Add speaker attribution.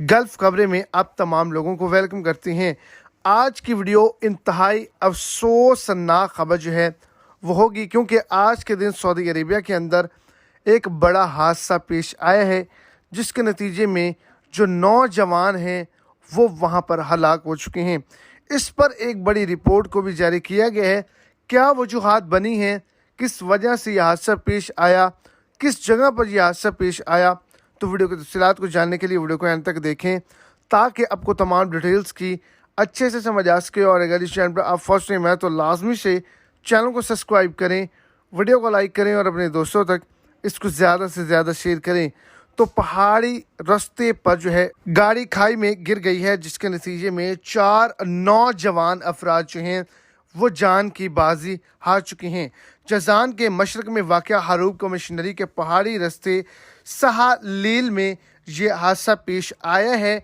Speaker 1: Gulf खबरें में आप तमाम लोगों को वेलकम करते हैं। आज की वीडियो इंतहाई अफसोसनाक खबर जो है वो होगी, क्योंकि आज के दिन सऊदी अरेबिया के अंदर एक बड़ा हादसा पेश आया है, जिसके नतीजे में जो नौजवान हैं वो वहां पर हलाक हो चुके हैं। इस पर एक बड़ी रिपोर्ट को भी जारी किया गया है। क्या वजूहात बनी हैं, किस वजह से यह हादसा पेश आया, किस जगह पर यह हादसा पेश आया, तो वीडियो की तफसीलात को जानने के लिए वीडियो को एंड तक देखें, ताकि आपको तमाम डिटेल्स की अच्छे से समझ आ सके। और अगर इस चैनल पर आप फर्स्ट टाइम है तो लाजमी से चैनल को सब्सक्राइब करें, वीडियो को लाइक करें और अपने दोस्तों तक इसको ज़्यादा से ज़्यादा शेयर करें। तो पहाड़ी रास्ते पर जो है गाड़ी खाई में गिर गई है, जिसके नतीजे में 4 नौजवान अफराद जो हैं वो जान की बाजी हार चुके हैं। जजान के मशरक में वाक़या हरूब कमिश्नरी के पहाड़ी रास्ते सहालील में ये हादसा पेश आया है।